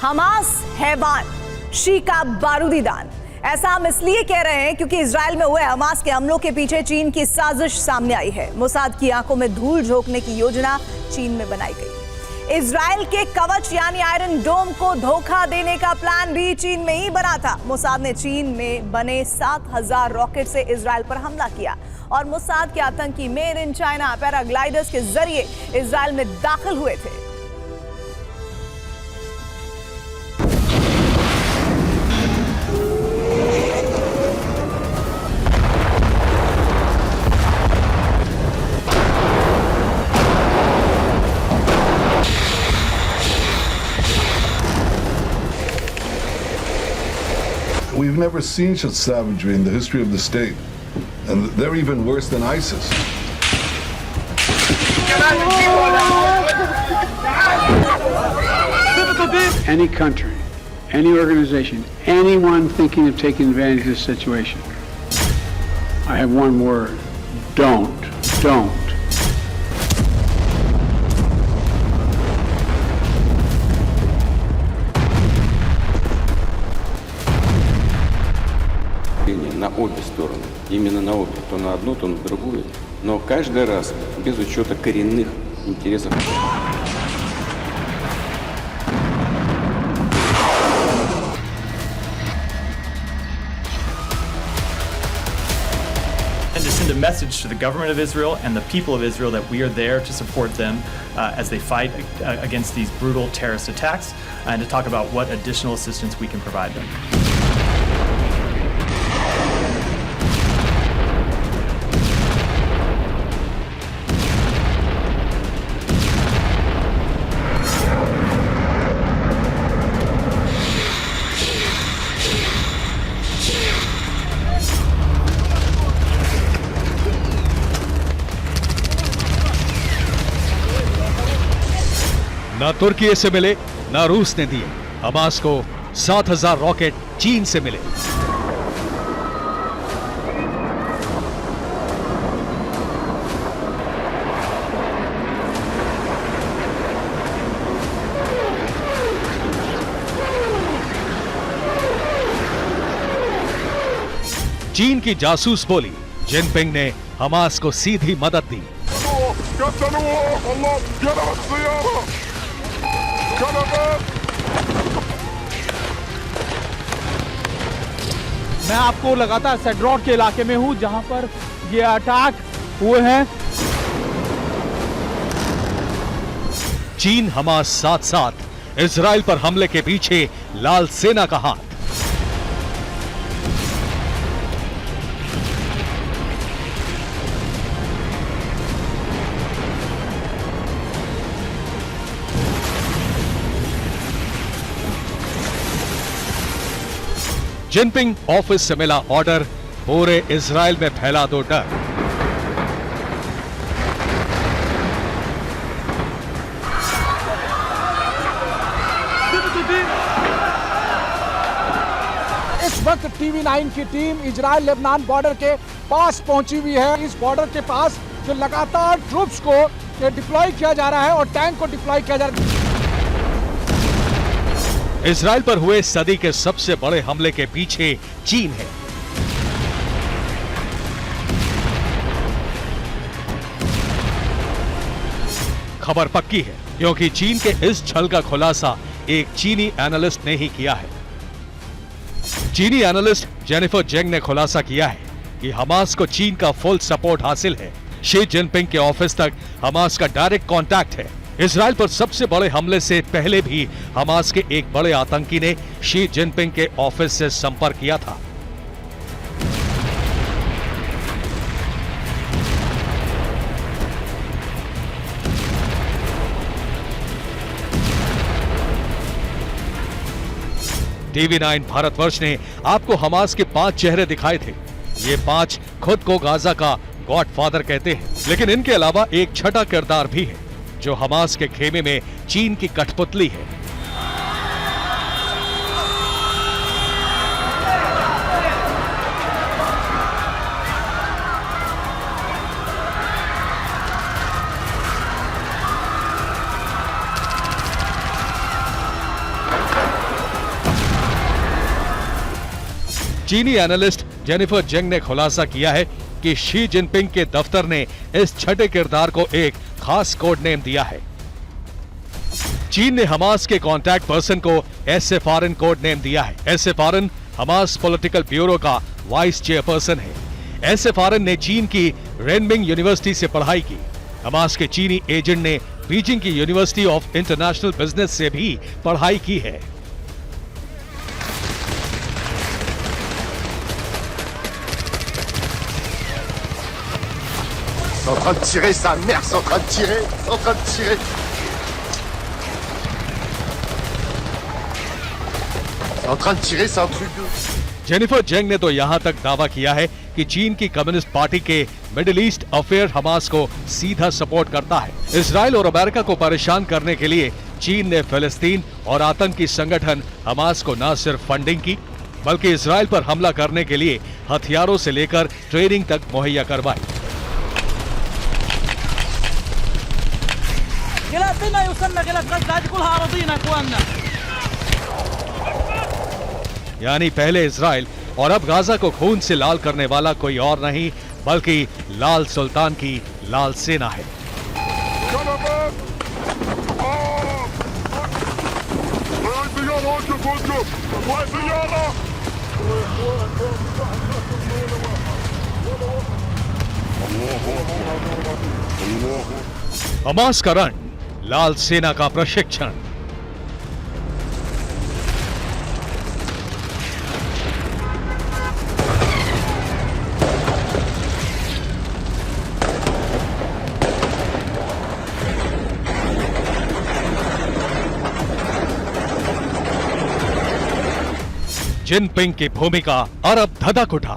Hamas हैवान, she का बारूदी दान। ऐसा हम इसलिए कह रहे हैं क्योंकि इजराइल में हुए हमास के हमलों के पीछे चीन की साजिश सामने आई है। मोसाद की आंखों में धूल झोंकने की योजना चीन में बनाई गई। इजराइल के कवच यानी आयरन डोम को धोखा देने का प्लान भी चीन में ही बना था। मोसाद ने चीन में बने 7000 रॉकेट से इजराइल पर हमला किया और मोसाद के आतंकी मेड इन चाइना पैराग्लाइडर्स के जरिए इजराइल में दाखिल हुए थे। We've never seen such savagery in the history of the state. And they're even worse than ISIS. Any country, any organization, anyone thinking of taking advantage of this situation, I have one word: don't. На обе стороны, именно на обе, то на одну, то на другую, но каждый раз без учета коренных интересов. And to send a message to the government of Israel and the people of Israel that we are there to support them as they fight against these brutal terrorist attacks, and to talk about what additional assistance we can provide them. न तुर्की से मिले न रूस ने दिए। Hamas को 7000 rocket चीन से मिले। चीन की जासूस बोली जिनपिंग ने हमास को सीधी मदद दी। मैं आपको लगातार सेड्रॉट के इलाके में हूं जहां पर ये अटैक हुए हैं। चीन हमास साथ साथ इजराइल पर हमले के पीछे लाल सेना का हाथ। जिनपिंग ऑफिस से मिला ऑर्डर, पूरे इजराइल में फैला दो डर। इस वक्त TV9 की टीम इजराइल लेबनान बॉर्डर के पास पहुंची हुई है। इस बॉर्डर के पास जो लगातार ट्रूप्स को डिप्लॉय किया जा रहा है और टैंक को डिप्लॉय किया जा रहा है। इजराइल पर हुए सदी के सबसे बड़े हमले के पीछे चीन है। खबर पक्की है क्योंकि चीन के इस छल का खुलासा एक चीनी एनालिस्ट ने ही किया है। चीनी एनालिस्ट जेनिफर जेंग ने खुलासा किया है कि हमास को चीन का फुल सपोर्ट हासिल है। शी जिनपिंग के ऑफिस तक हमास का डायरेक्ट कांटेक्ट है। इजराइल पर सबसे बड़े हमले से पहले भी हमास के एक बड़े आतंकी ने शी जिनपिंग के ऑफिस से संपर्क किया था। TV9 भारतवर्ष ने आपको हमास के 5 चेहरे दिखाए थे। ये 5 खुद को गाजा का गॉडफादर कहते हैं, लेकिन इनके अलावा एक छठा किरदार भी है जो हमास के खेमे में चीन की कठपुतली है। चीनी एनालिस्ट जेनिफर जेंग ने खुलासा किया है कि शी जिनपिंग के दफ्तर ने इस छठे किरदार को एक खास कोड नेम दिया है। चीन ने हमास के कांटेक्ट पर्सन को एसएफआरएन कोड नेम दिया है। एसएफआरएन हमास पॉलिटिकल ब्यूरो का वाइस चेयरपर्सन है। एसएफआरएन ने चीन की रेनबिंग यूनिवर्सिटी से पढ़ाई की। हमास के चीनी एजेंट ने बीजिंग की यूनिवर्सिटी ऑफ इंटरनेशनल बिजनेस से भी पढ़ाई की है। Ils sont en train de tirer, sa mère, ils sont en train de tirer, ils sont en train de tirer. Ils sont en train de tirer, c'est un truc de... Jennifer Zeng ने तो यहां तक दावा किया है कि चीन की कम्युनिस्ट पार्टी के मिडिल ईस्ट अफेयर हमास को सीधा सपोर्ट करता है। इजराइल और अमेरिका को परेशान करने के लिए चीन ने फिलिस्तीन और आतंकी संगठन हमास को न सिर्फ फंडिंग की, बल्कि इजराइल पर हमला करने के लिए हथियारों से लेकर ट्रेनिंग तक मुहैया करवाई। यानी पहले इजराइल और अब गाजा को खून से लाल करने वाला कोई और नहीं बल्कि लाल सुल्तान की लाल सेना है। हमास का रण, लाल सेना का प्रशिक्षण। जिनपिंग की भूमिका अरब धधक उठा।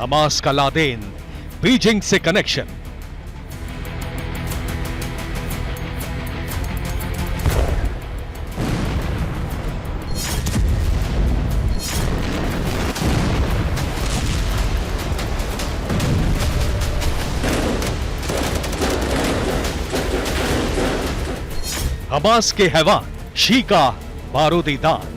हमास का लादेन, बीजिंग से कनेक्शन। हमास के हैवान, शी का बारूदी दान।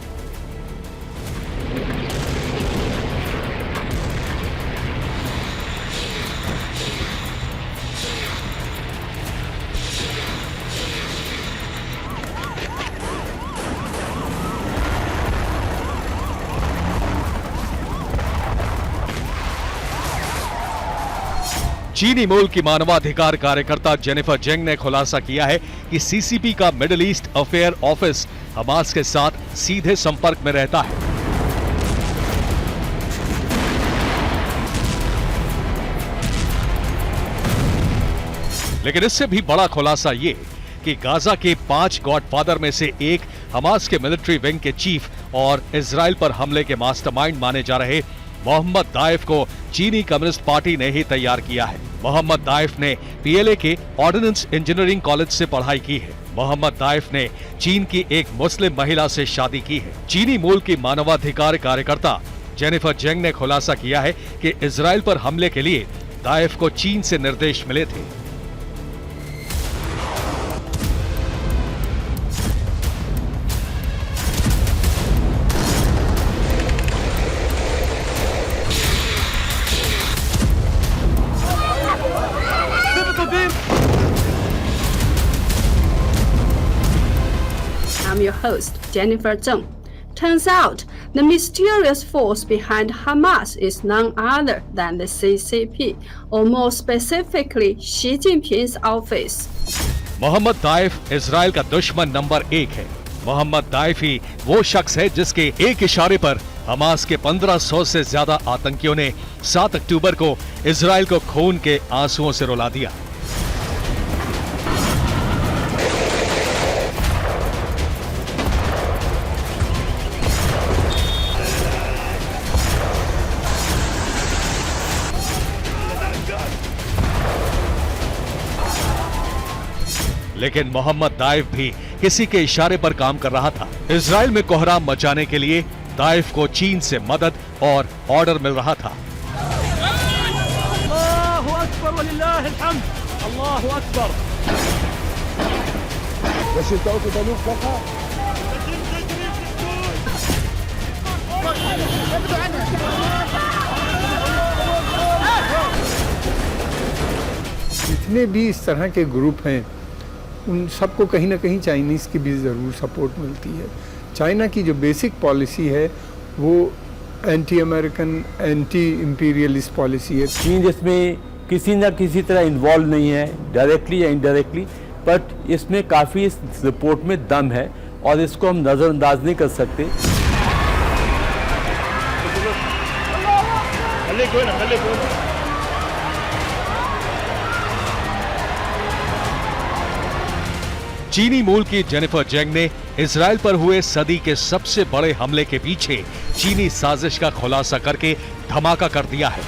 चीनी मूल की मानवाधिकार कार्यकर्ता जेनिफर जेंग ने खुलासा किया है कि सीसीपी का middle east affair office Hamas के साथ सीधे संपर्क में रहता है। लेकिन इससे भी बड़ा खुलासा ये कि गाजा के 5 गॉडफादर में से एक हमास के मिलिट्री विंग के चीफ और इजराइल पर हमले के मास्टरमाइंड माने जा रहे मोहम्मद दाइफ को चीनी कम्युनिस्ट पार्टी ने ही तैयार किया है। मोहम्मद दाइफ ने पीएलए के ऑर्डिनेंस इंजीनियरिंग कॉलेज से पढ़ाई की है। मोहम्मद दाइफ ने चीन की एक मुस्लिम महिला से शादी की है। चीनी मूल की मानवाधिकार कार्यकर्ता जेनिफर जेंग ने खुलासा किया है कि इजराइल पर हमले के लिए दाइफ को चीन से निर्देश मिले थे। I'm your host, Jennifer Zheng. Turns out, the mysterious force behind Hamas is none other than the CCP, or more specifically, Xi Jinping's office. Mohammed Deif Israel का दुश्मन नंबर 1 है। मोहम्मद दाइफ ही वो शख्स है जिसके एक इशारे पर हमास के 1500 से ज्यादा आतंकियों ने 7 अक्टूबर को इजराइल को खून के आंसुओं से रुला दिया। लेकिन मोहम्मद दाइफ भी किसी के इशारे पर काम कर रहा था। इजराइल में कोहराम मचाने के लिए दाइफ को चीन से मदद और ऑर्डर मिल रहा था। अल्लाहु अकबर वलिल्लाहिल हम्द, अल्लाहु अकबर। जितने भी इस तरह के ग्रुप हैं उन सबको कहीं ना कहीं चाइनीज़ की भी ज़रूर सपोर्ट मिलती है। चाइना की जो बेसिक पॉलिसी है वो anti American, anti imperialist policy है। चीन इसमें किसी न किसी तरह इन्वॉल्व नहीं है, डायरेक्टली या इनडायरेक्टली, बट इसमें काफ़ी रिपोर्ट में दम है और इसको हम नज़रअंदाज नहीं कर सकते। चीनी मूल की जेनिफर जेंग ने इजराइल पर हुए सदी के सबसे बड़े हमले के पीछे चीनी साजिश का खुलासा करके धमाका कर दिया है,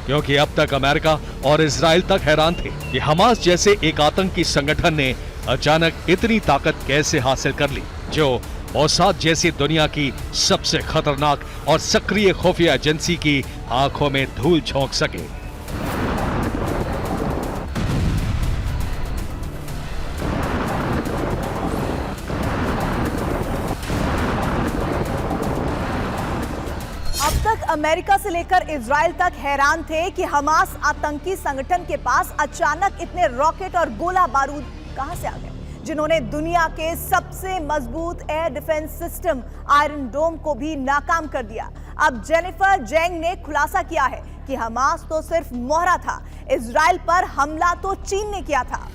क्योंकि अब तक अमेरिका और इजराइल तक हैरान थे कि हमास जैसे एक आतंकी संगठन ने अचानक इतनी ताकत कैसे हासिल कर ली, जो मोसाद जैसी दुनिया की सबसे खतरनाक और सक्रिय खुफिया एजेंसी की आंखों में धूल झोंक सके। अमेरिका से लेकर इजराइल तक हैरान थे कि हमास आतंकी संगठन के पास अचानक इतने रॉकेट और गोला बारूद कहां से आ गए, जिन्होंने दुनिया के सबसे मजबूत एयर डिफेंस सिस्टम आयरन डोम को भी नाकाम कर दिया। अब जेनिफर जेंग ने खुलासा किया है कि हमास तो सिर्फ मोहरा था, इजराइल पर हमला तो चीन ने किया था।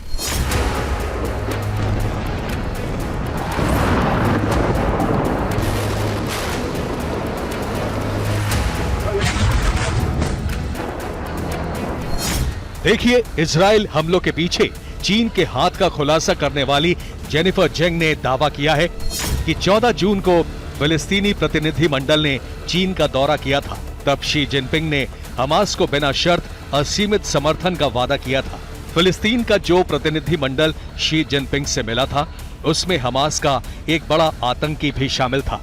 देखिए, इजराइल हमलों के पीछे चीन के हाथ का खुलासा करने वाली जेनिफर जेंग ने दावा किया है कि 14 जून को फिलिस्तीनी प्रतिनिधि मंडल ने चीन का दौरा किया था। तब शी जिनपिंग ने हमास को बिना शर्त असीमित समर्थन का वादा किया था। फिलिस्तीन का जो प्रतिनिधि मंडल शी जिनपिंग से मिला था, उसमें हमास का एक बड़ा आतंकी भी शामिल था।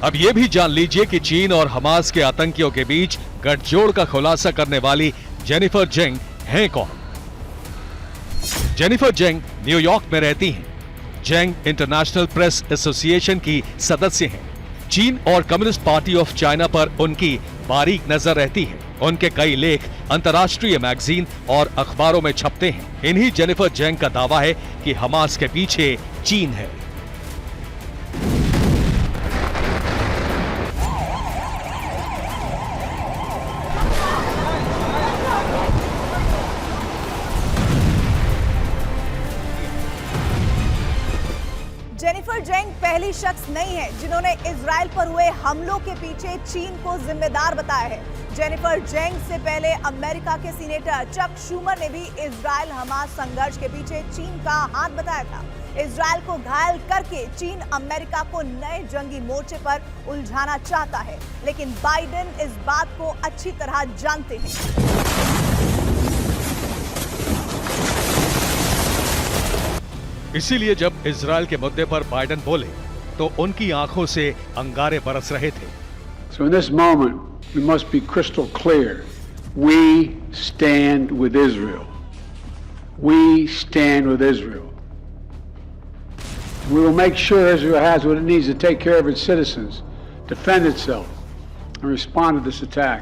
अब यह भी जान लीजिए कि चीन और हमास के आतंकियों के बीच गठजोड़ का खुलासा करने वाली जेनिफर जेंग हैं कौन? जेनिफर जेंग न्यूयॉर्क में रहती हैं। जेंग इंटरनेशनल प्रेस एसोसिएशन की सदस्य हैं। चीन और कम्युनिस्ट पार्टी ऑफ चाइना पर उनकी बारीक नजर रहती है। उनके कई लेख अंतर्राष्ट्रीय मैगजीन और अखबारों में छपते हैं। इन्हीं जेनिफर जेंग का दावा है कि हमास के पीछे चीन है। जेनिफर जेंग पहली शख्स नहीं है जिन्होंने इजराइल पर हुए हमलों के पीछे चीन को जिम्मेदार बताया है। जेनिफर जेंग से पहले अमेरिका के सीनेटर चक शूमर ने भी इजराइल हमास संघर्ष के पीछे चीन का हाथ बताया था। इजराइल को घायल करके चीन अमेरिका को नए जंगी मोर्चे पर उलझाना चाहता है, लेकिन बाइडेन इस बात को अच्छी तरह जानते हैं। इसीलिए जब इजराइल के मुद्दे पर बाइडेन बोले तो उनकी आंखों से अंगारे बरस रहे थे। So in this moment we must be crystal clear. We stand with Israel. We stand with Israel. We will make sure Israel has what it needs to take care of its citizens, defend itself, and respond to this attack.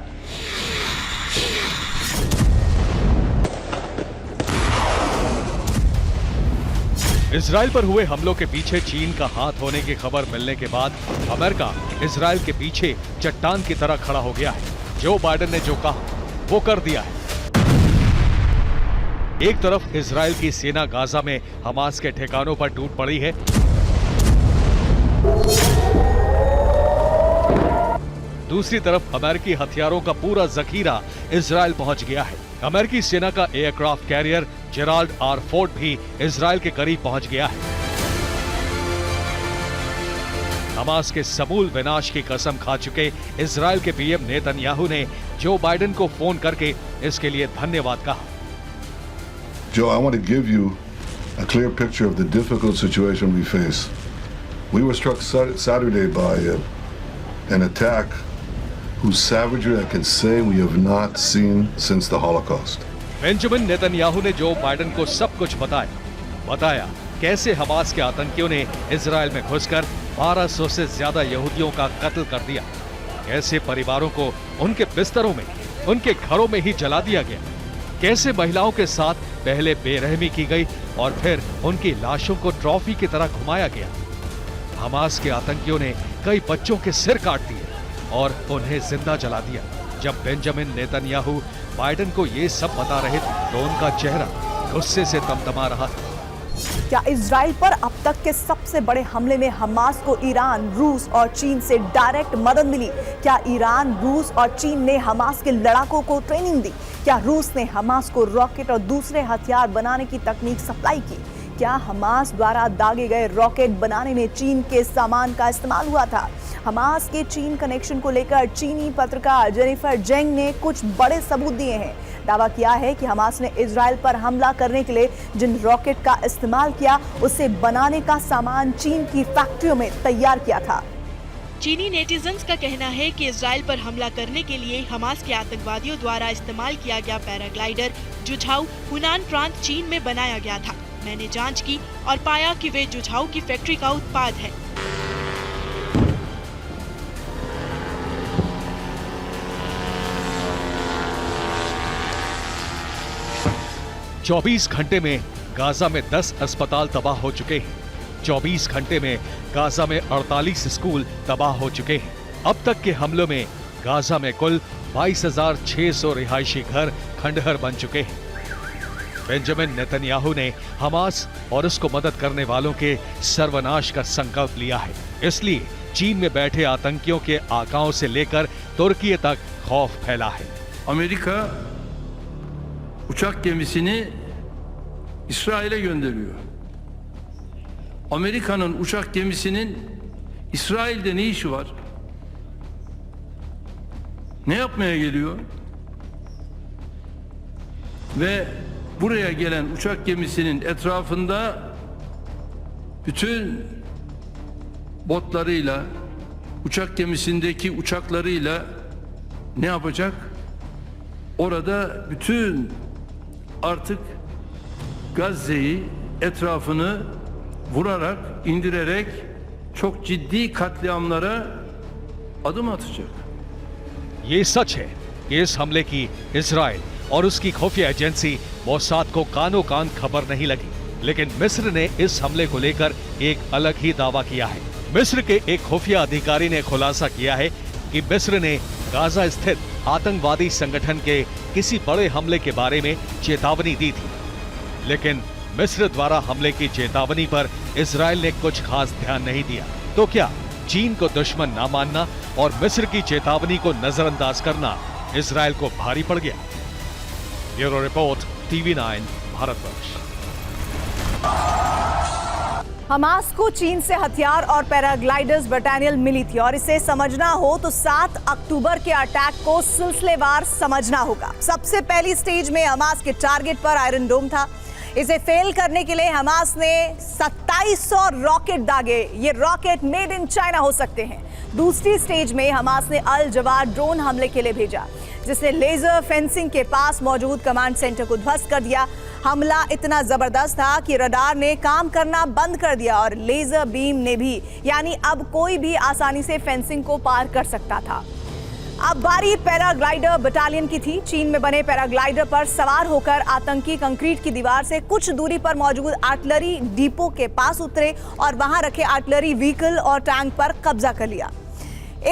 Israel पर हुए हमलों के पीछे चीन का हाथ होने की खबर मिलने के बाद अमेरिका इजराइल के पीछे चट्टान की तरह खड़ा हो गया है। जो बाइडेन ने जो कहा वो कर दिया है। एक तरफ इजराइल की सेना गाजा में हमास के ठिकानों पर टूट पड़ी है, दूसरी तरफ अमेरिकी हथियारों का पूरा जखीरा इजराइल पहुंच गया है। अमेरिकी सेना का aircraft carrier Gerald R Ford भी इजराइल के करीब पहुंच गया है। हमास के समूल विनाश की कसम खा चुके इजराइल के पीएम नेतन्याहू ने जो बाइडेन को फोन करके इसके लिए धन्यवाद कहा। Joe, I want to give you a clear picture of the difficult situation we face. We were struck Saturday by an attack whose savagery I can say we have not seen since the Holocaust. Benjamin Netanyahu ने Joe Biden को सब कुछ बताया कैसे Hamas के आतंकियों ने Israel में घुसकर 1200 से ज्यादा यहूदियों का कत्ल कर दिया, कैसे परिवारों को उनके बिस्तरों में, उनके घरों में ही जला दिया गया, कैसे महिलाओं के साथ पहले बेरहमी की गई और फिर उनकी लाशों को ट्रॉफी की तरह घुमाया गया। हमास के आतंकियों ने कई बच्चों के सिर काट दिए और उन्हें जिंदा जला दिया। जब बेंजामिन नेतन्याहू बाइडेन को ये सब बता रहे तो उनका चेहरा गुस्से से तमतमा रहा था। क्या इजराइल पर अब तक के सबसे बड़े हमले में हमास को ईरान, रूस और चीन से डायरेक्ट मदद मिली? क्या ईरान, रूस और चीन ने हमास के लड़ाकों को ट्रेनिंग दी? क्या रूस ने हमास को रॉकेट और दूसरे हथियार बनाने की तकनीक सप्लाई की? क्या हमास द्वारा दागे गए रॉकेट बनाने में चीन के सामान का इस्तेमाल हुआ था? हमास के चीन कनेक्शन को लेकर चीनी पत्रकार जेनिफर जेंग ने कुछ बड़े सबूत दिए हैं। दावा किया है कि हमास ने इजराइल पर हमला करने के लिए जिन रॉकेट का इस्तेमाल किया उसे बनाने का सामान चीन की फैक्ट्रियों में तैयार किया था। चीनी नेटिजन्स का कहना है कि इजराइल पर हमला करने के लिए हमास के आतंकवादियों द्वारा इस्तेमाल किया गया पैराग्लाइडर जुझाऊ हुनान प्रांत चीन में बनाया गया था। मैंने जांच की और पाया कि वे जुझाऊ की फैक्ट्री का उत्पाद है। चौबीस घंटे में गाजा में 10 अस्पताल तबाह हो चुके हैं। 24 घंटे में गाजा में 48 स्कूल तबाह हो चुके हैं। अब तक के हमलों में गाजा में कुल 22,600 रिहायशी घर खंडहर बन चुके हैं। बेंजामिन नेतन्याहू ने हमास और उसको मदद करने वालों के सर्वनाश का संकल्प लिया है। इसलिए चीन में बैठे आतंकियों के आकाओं से लेकर तुर्की तक खौफ फैला है। Amerika uçak gemisini İsrail'e gönderiyor. Amerika'nın uçak gemisinin İsrail'de ne işi var? Ne yapmaya geliyor? Ve buraya gelen uçak gemisinin etrafında bütün botlarıyla, uçak gemisindeki uçaklarıyla ne yapacak? Orada bütün artık Gazze'yi etrafını vurarak, indirerek çok ciddi katliamlara adım atacak. ये सच है कि इस हमले की Israel और उसकी खुफिया agency Mossad को कानो कान खबर नहीं लगी, लेकिन मिस्र ने इस हमले को लेकर एक अलग ही दावा किया है। मिस्र के एक खुफिया अधिकारी ने खुलासा किया है कि मिस्र ने गाजा स्थित आतंकवादी संगठन के किसी बड़े हमले के बारे में चेतावनी दी थी, लेकिन मिस्र द्वारा हमले की चेतावनी पर इजराइल ने कुछ खास ध्यान नहीं दिया। तो क्या चीन को दुश्मन ना मानना और मिस्र की चेतावनी को नजरअंदाज करना इजराइल को भारी पड़ गया? Bureau report, TV9 Bharatvarsh. Hamas को चीन से हथियार और पैराग्लाइडर्स बटालियन मिली थी और इसे समझना हो तो 7 अक्टूबर के अटैक को सिलसिलेवार समझना होगा। सबसे पहली स्टेज में हमास के टारगेट पर आयरन डोम था। इसे फेल करने के लिए हमास ने 2700 रॉकेट दागे। ये रॉकेट मेड इन चाइना हो सकते हैं। दूसरी स्टेज में हमास ने अल जवाद ड्रोन हमले के लिए भेजा, जिसने लेजर फेंसिंग के पास मौजूद कमांड सेंटर को ध्वस्त कर दिया। हमला इतना जबरदस्त था कि रडार ने काम करना बंद कर दिया और लेजर बीम ने भी, यानी अब कोई भी आसानी से फेंसिंग को पार कर सकता था। अब बारी पैराग्लाइडर बटालियन की थी। चीन में बने पैराग्लाइडर पर सवार होकर आतंकी कंक्रीट की दीवार से कुछ दूरी पर मौजूद आर्टिलरी डिपो के पास उतरे और वहां रखे आर्टिलरी व्हीकल और टैंक पर कब्जा कर लिया।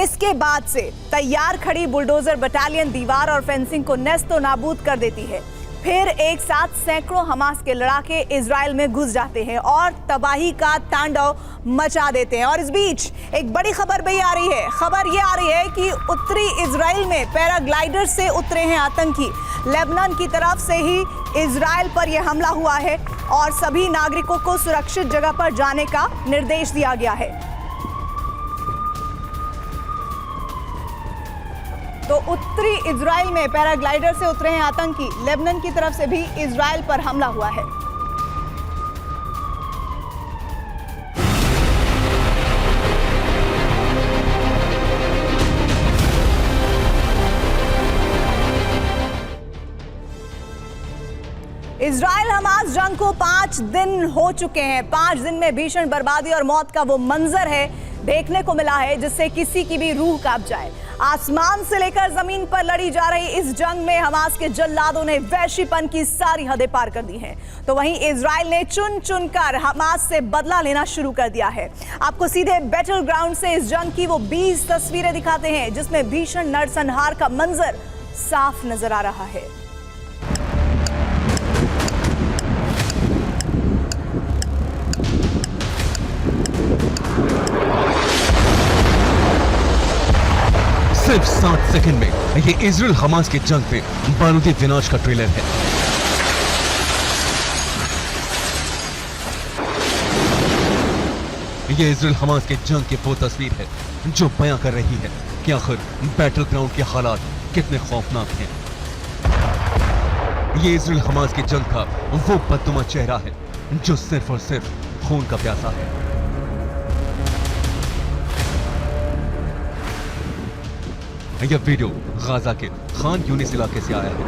इसके बाद से तैयार खड़ी बुलडोजर बटालियन दीवार और फेंसिंग को नेस्तो नाबूद कर देती है। फिर एक साथ सैकड़ों हमास के लड़ाके इजराइल में घुस जाते हैं और तबाही का तांडव मचा देते हैं। और इस बीच एक बड़ी खबर भी आ रही है। खबर ये आ रही है कि उत्तरी इजराइल में पैराग्लाइडर से उतरे हैं आतंकी। लेबनान की तरफ से ही इजराइल पर यह हमला हुआ है और सभी नागरिकों को सुरक्षित जगह पर जाने का निर्देश दिया गया है। तो उत्तरी इजराइल में पैराग्लाइडर से उतरे हैं आतंकी। लेबनान की तरफ से भी इजराइल पर हमला हुआ है। इजराइल हमास जंग को 5 दिन हो चुके हैं। 5 दिन में भीषण बर्बादी और मौत का वो मंजर है देखने को मिला है जिससे किसी की भी रूह कांप जाए। आसमान से लेकर जमीन पर लड़ी जा रही इस जंग में हमास के जल्लादों ने वहशीपन की सारी हदें पार कर दी हैं। तो वहीं इजराइल ने चुन चुनकर हमास से बदला लेना शुरू कर दिया है। आपको सीधे बैटल ग्राउंड से इस जंग की वो 20 तस्वीरें दिखाते हैं जिसमें भीषण नरसंहार का मंजर साफ नजर आ रहा है। सिर्फ 7 सेकंड में ये इजराइल हमास की जंग में बारूदी विनाश का ट्रेलर है। ये इजराइल हमास की जंग की वो तस्वीर है जो बयां कर रही है कि आखिर बैटल ग्राउंड के हालात कितने खौफनाक हैं। ये इजराइल हमास की जंग का वो बदनुमा चेहरा है जो सिर्फ और सिर्फ खून का प्यासा है। यह वीडियो गाजा के खान यूनिस इलाके से आया है।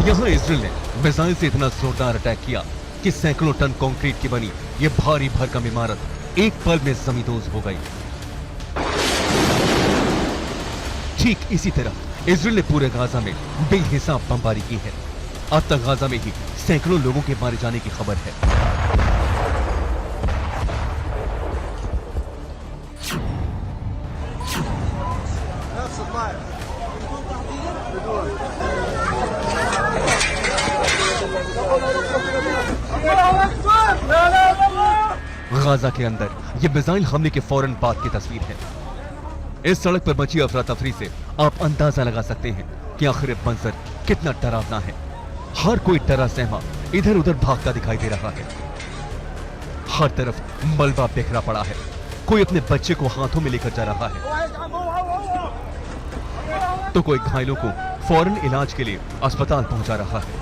यहां इजराइल ने मिसाइल से इतना जोरदार अटैक किया कि सैकड़ों टन कंक्रीट की बनी यह भारी भरकम इमारत एक पल में जमींदोज हो गई। ठीक इसी तरह इजराइल ने पूरे गाजा में बेहिसाब बमबारी की है। अब तक गाजा में ही सैकड़ों लोगों के मारे जाने की खबर है। गाजा के अंदर यह मिसाइल हमले के फौरन बाद की तस्वीर है। इस सड़क पर मची अफरा तफरी से आप अंदाजा लगा सकते हैं कि आखिर मंजर कितना डरावना है। हर कोई डरा सहमा इधर उधर भागता दिखाई दे रहा है। हर तरफ मलबा बिखरा पड़ा है। कोई अपने बच्चे को हाथों में लेकर जा रहा है तो कोई घायलों को फौरन इलाज के लिए अस्पताल पहुंचा रहा है।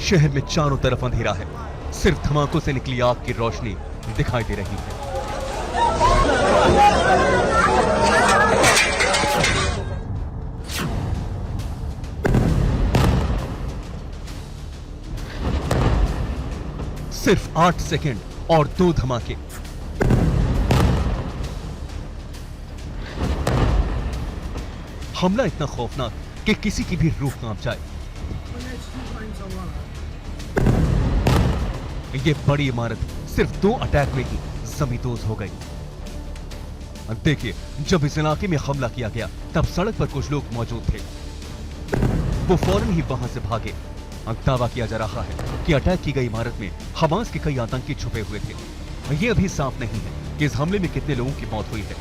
शहर में चारों तरफ अंधेरा है। सिर्फ धमाकों से निकली आग की रोशनी दिखाई दे रही है। सिर्फ 8 सेकंड और 2 धमाके। हमला इतना खौफनाक कि किसी की भी रूह कांप जाए। ये बड़ी इमारत सिर्फ 2 अटैक में ही जमींदोज हो गई। देखिए, जब इस इलाके में हमला किया गया तब सड़क पर कुछ लोग मौजूद थे। वो फौरन ही वहां से भागे। दावा किया जा रहा है कि अटैक की गई इमारत में हमास के कई आतंकी छुपे हुए थे। ये अभी साफ नहीं है कि इस हमले में कितने लोगों की मौत हुई है।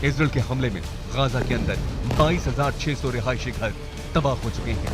इजराइल के हमले में गाजा के अंदर 22,600 रिहायशी घर तबाह हो चुके हैं।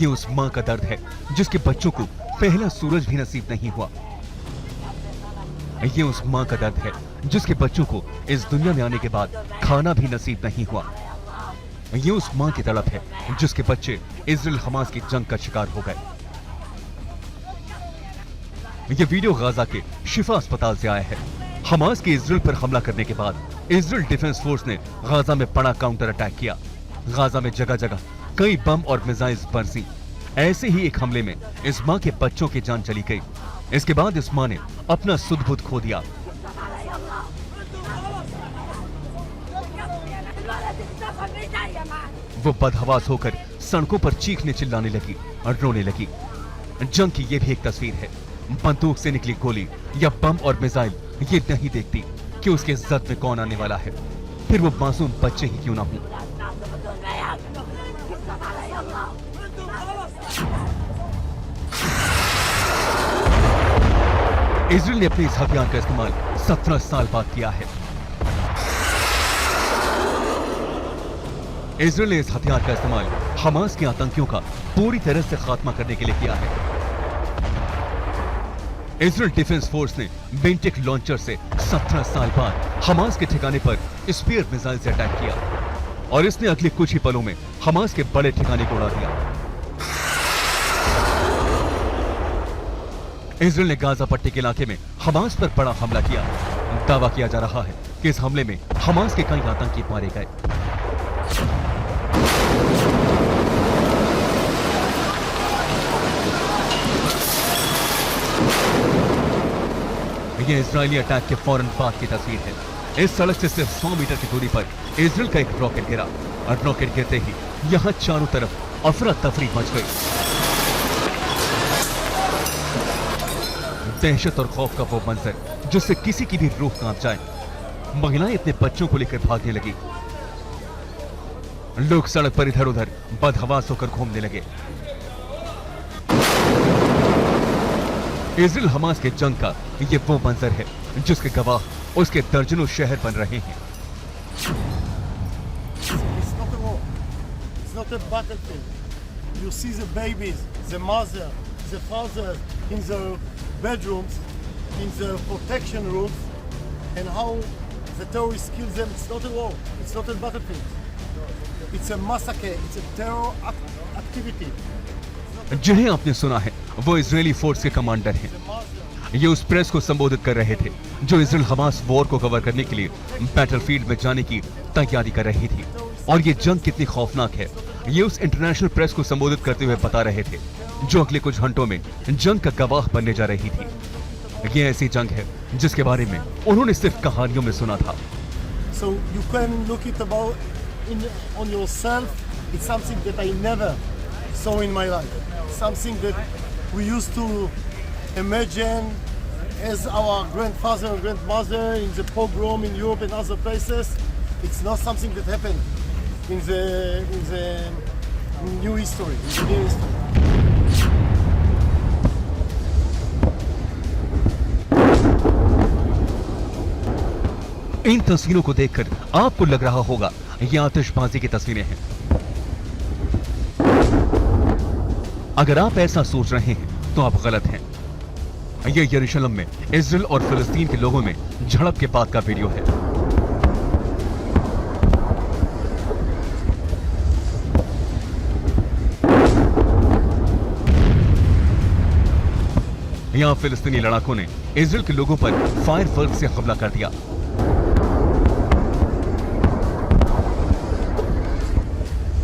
ये उस माँ का दर्द है जिसके बच्चों को पहला सूरज भी नसीब नहीं हुआ। ये उस माँ का दर्द है जिसके बच्चों को इस दुनिया में आने के बाद खाना भी नसीब नहीं हुआ। ये उस माँ की तड़प है जिसके बच्चे इजराइल हमास की जंग का शिकार हो गए। ये वीडियो गाजा के शिफा अस्पताल से आया है। हमास के इजराइल पर हमला करने के बाद इजराइल डिफेंस फोर्स ने गाजा में बड़ा काउंटर अटैक किया। गाजा में जगह जगह कई बम और मिसाइल्स बरसी। ऐसे ही एक हमले में इस माँ के बच्चों की जान चली गई। इसके बाद इस माँ ने अपना सुध बुध खो दिया। वो बदहवास होकर सड़कों पर चीखने चिल्लाने लगी और रोने लगी। जंग की ये भी एक तस्वीर है। बंदूक से निकली गोली या बम और मिसाइल ये नहीं देखती कि उसके जद में कौन आने वाला है, फिर वो मासूम बच्चे ही क्यों ना हो। इजराइल ने अपने इस हथियार का इस्तेमाल 17 साल बाद किया है। इजराइल ने इस हथियार का इस्तेमाल हमास के आतंकियों का पूरी तरह से खात्मा करने के लिए किया है। इजराइल डिफेंस फोर्स ने बेंटेक लॉन्चर से 17 साल बाद हमास के ठिकाने पर स्पीयर मिसाइल से अटैक किया और इसने अगले कुछ ही पलों में हमास के बड़े ठिकाने को उड़ा दिया। इजराइल ने गाजा पट्टी के इलाके में हमास पर बड़ा हमला किया। दावा किया जा रहा है कि इस हमले में हमास के कई आतंकी मारे गए। यह इजरायली अटैक के फौरन बाद की तस्वीर है। इस सड़क से सिर्फ 100 मीटर की दूरी पर इजराइल का एक रॉकेट गिरा और रॉकेट गिरते ही यहां चारों तरफ अफरा तफरी मच गई। दहशत और खौफ का वो मंजर जिससे किसी की भी रूह कांप जाए। महिलाएं अपने बच्चों को लेकर भागने लगी। लोग सड़क पर इधर उधर बदहवास होकर घूमने लगे। इजराइल हमास के जंग का ये वो मंजर है जिसके गवाह उसके दर्जनों शहर बन रहे हैं। It's not a battlefield. You see the babies, the mother, the father in the bedrooms, in the protection rooms, and how the terrorists kill them. It's not a war. It's not a battlefield. It's a massacre. It's a terror activity. जिन्हें आपने सुना है वो Israeli force के commander हैं। ये उस press को संबोधित कर रहे थे जो इजराइल हमास वॉर को कवर करने के लिए बैटलफील्ड में जाने की तैयारी कर रही थी और ये जंग कितनी खौफनाक है ये उस इंटरनेशनल प्रेस को संबोधित करते हुए बता रहे थे जो अगले कुछ घंटों में जंग का गवाह बनने जा रही थी। ये ऐसी जंग है जिसके बारे में उन्होंने सिर्फ कहानियों में सुना था। So you can look it on yourself. It's something that I never saw in my life. Something that we used to imagine as our grandfather and grandmother in the pogrom in Europe and other places. It's not something that happened in the new history. In the new history. इन तस्वीरों को देखकर आपको लग रहा होगा ये आतिशबाजी की तस्वीरें हैं। अगर आप ऐसा सोच रहे हैं तो आप गलत हैं। यह यरूशलेम में इजराइल और फिलिस्तीन के लोगों में झड़प के बाद का वीडियो है। यहां फिलिस्तीनी लड़ाकों ने इजराइल के लोगों पर फायर वर्क से हमला कर दिया।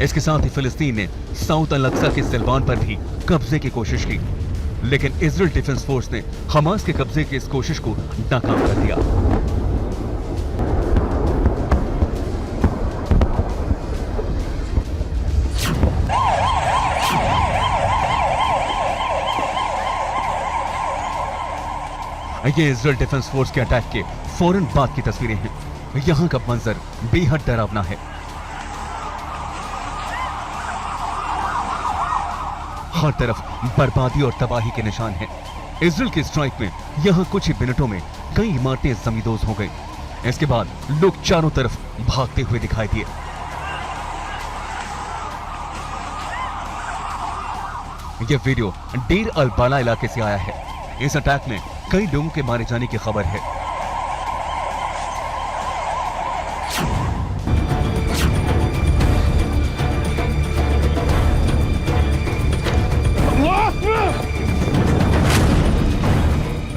इसके साथ ही फिलिस्तीन ने साउथ अल-अक्सा के सिलवान पर भी कब्जे की कोशिश की, लेकिन इजराइल डिफेंस फोर्स ने हमास के कब्जे की इस कोशिश को नाकाम कर दिया। ये इजराइल डिफेंस फोर्स के अटैक के फौरन बाद की तस्वीरें हैं। यहां का मंजर बेहद डरावना है। हर तरफ बर्बादी और तबाही के निशान हैं। इजराइल के स्ट्राइक में यहां कुछ ही मिनटों में कई इमारतें जमींदोज हो गई। इसके बाद लोग चारों तरफ भागते हुए दिखाई दिए। यह वीडियो डेर अल बाला इलाके से आया है। इस अटैक में कई लोगों के मारे जाने की खबर है।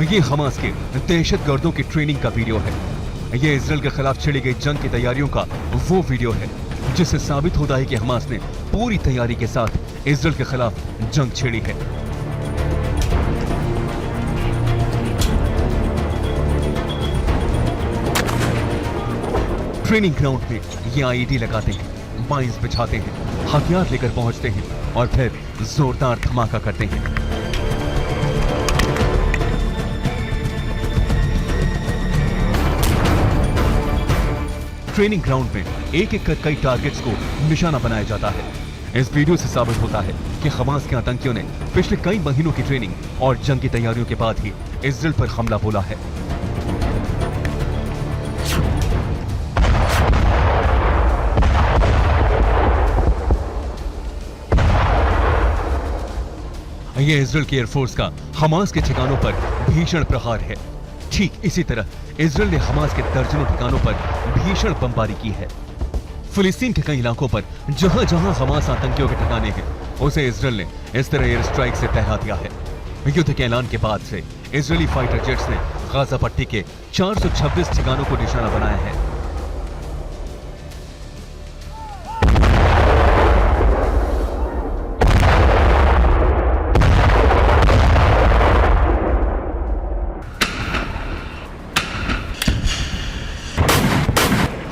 ये हमास के दहशतगर्दों की ट्रेनिंग का वीडियो है। ये इजराइल के खिलाफ छिड़ी गई जंग की तैयारियों का वो वीडियो है जिससे साबित होता है कि हमास ने पूरी तैयारी के साथ इजराइल के खिलाफ जंग छिड़ी है। ट्रेनिंग ग्राउंड में ये आईडी लगाते हैं, माइंस बिछाते हैं, हथियार लेकर पहुंचते हैं और फिर जोरदार धमाका करते हैं। ट्रेनिंग ग्राउंड में एक एक कर कई टारगेट्स को निशाना बनाया जाता है। इस वीडियो से साबित होता है कि हमास के आतंकियों ने पिछले कई महीनों की ट्रेनिंग और जंग की तैयारियों के बाद ही इजराइल पर हमला बोला है। यह इजराइल की एयरफोर्स का हमास के ठिकानों पर भीषण प्रहार है। ठीक इसी तरह इजराइल ने हमास के दर्जनों ठिकानों पर भीषण बमबारी की है। फिलिस्तीन के कई इलाकों पर जहां जहां हमास आतंकियों के ठिकाने हैं, उसे इजराइल ने इस तरह एयर स्ट्राइक से तहरा दिया है। युद्ध के ऐलान के बाद से इजरायली फाइटर जेट्स ने गाजा पट्टी के 426 ठिकानों को निशाना बनाया है।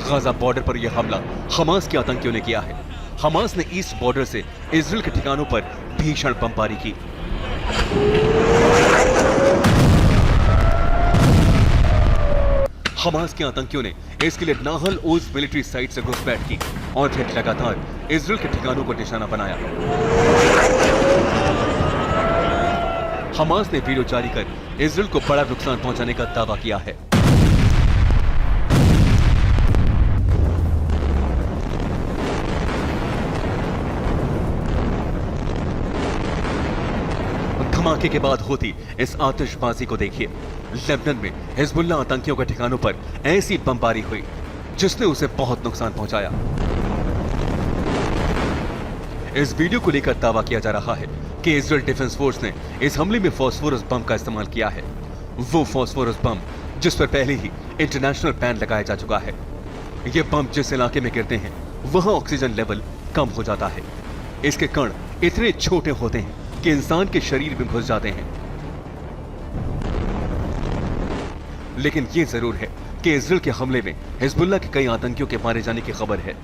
गाजा बॉर्डर पर यह हमला हमास के आतंकियों ने किया है। हमास ने ईस्ट बॉर्डर से इजराइल के ठिकानों पर भीषण बमबारी की। हमास के आतंकियों ने इसके लिए नाहल ओज मिलिट्री साइट से घुसपैठ की और फिर लगातार इजराइल के ठिकानों को निशाना बनाया। हमास ने वीडियो जारी कर इजराइल को बड़ा नुकसान पहुंचाने का दावा किया है। धमाके के बाद होती इस आतिशबाजी को देखिए। लेबनान में हिजबुल्लाह आतंकियों के ठिकानों पर ऐसी बमबारी हुई जिसने उसे बहुत नुकसान पहुंचाया। इस वीडियो को लेकर दावा किया जा रहा है कि इजराइल डिफेंस फोर्स ने इस हमले में फास्फोरस बम का इस्तेमाल किया है। वो फास्फोरस बम जिस पर पहले ही इंटरनेशनल बैन लगाया जा चुका है। ये बम जिस इलाके में गिरते हैं वहां ऑक्सीजन लेवल कम हो जाता है। इसके कण इतने छोटे होते हैं कि इंसान के शरीर में घुस जाते हैं। लेकिन यह जरूर है कि इजराइल के हमले में हिजबुल्लाह के कई आतंकियों के मारे जाने की खबर है।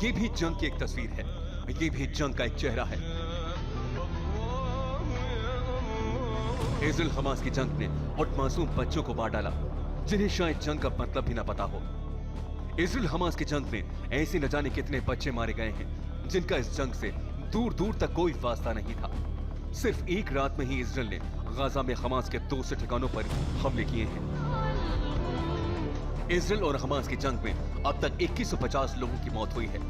ये भी जंग की एक तस्वीर है, ये भी जंग का एक चेहरा है। इजराइल हमास की जंग ने उन मासूम बच्चों को मार डाला जिन्हें शायद जंग का मतलब भी ना पता हो। इजराइल हमास की जंग में ऐसे न जाने कितने बच्चे मारे गए हैं जिनका इस जंग से दूर दूर तक कोई वास्ता नहीं था। सिर्फ एक रात में ही इजराइल ने गाजा में हमास के 200 ठिकानों पर हमले किए हैं। इजराइल और हमास की जंग में अब तक 2150 लोगों की मौत हुई है।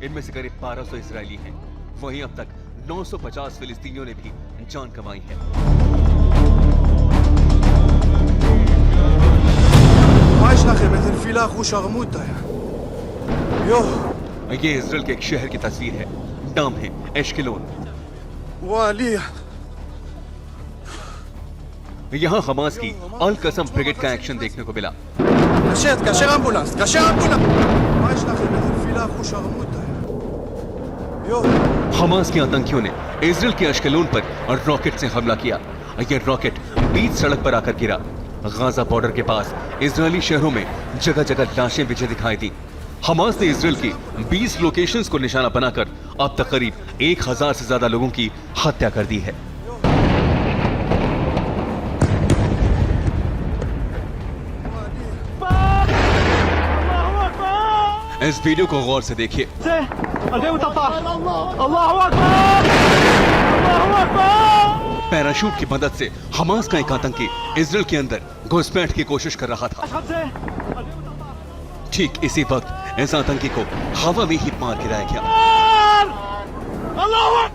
इनमें से करीब 1200 इजरायली हैं। वहीं अब तक 950 फिलिस्तीनियों ने भी जान कमाई है। ये इजराइल के एक शहर की तस्वीर है। नाम है एश्केलोन। यहाँ हमास की अल कसम ब्रिगेड का एक्शन देखने को मिला। हमास के आतंकियों ने इजराइल के एश्केलोन पर रॉकेट से हमला किया। यह रॉकेट बीच सड़क पर आकर गिरा। गाजा बॉर्डर के पास इजरायली शहरों में जगह जगह लाशें बिछी दिखाई दी। हमास ने इजराइल की 20 लोकेशंस को निशाना बनाकर अब तक करीब 1000 से ज्यादा लोगों की हत्या कर दी है। इस वीडियो को गौर से देखिए। पैराशूट की मदद से हमास का एक आतंकी इजराइल के अंदर घुसपैठ की कोशिश कर रहा था। ठीक इसी वक्त इस आतंकी को हवा में ही मार गिराया गया।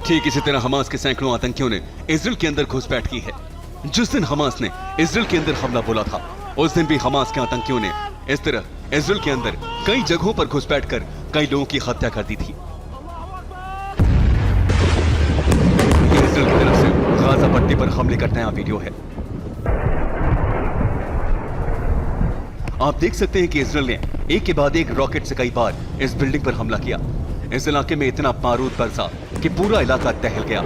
ठीक इसी तरह हमास के सैकड़ों आतंकियों ने इजराइल के अंदर घुसपैठ की है। जिस दिन हमास ने इजराइल के अंदर हमला बोला था, उस दिन भी हमास के आतंकियों ने इस तरह इजराइल के अंदर कई जगहों पर घुसपैठ कर कई लोगों की हत्या कर दी थी। ये इजराइल की तरफ से गाजा पट्टी पर हमले का नया वीडियो है। आप देख सकते हैं कि इजराइल ने एक के बाद एक रॉकेट से कई बार इस बिल्डिंग पर हमला किया। इस इलाके में इतना बारूद बरसा कि पूरा इलाका दहल गया।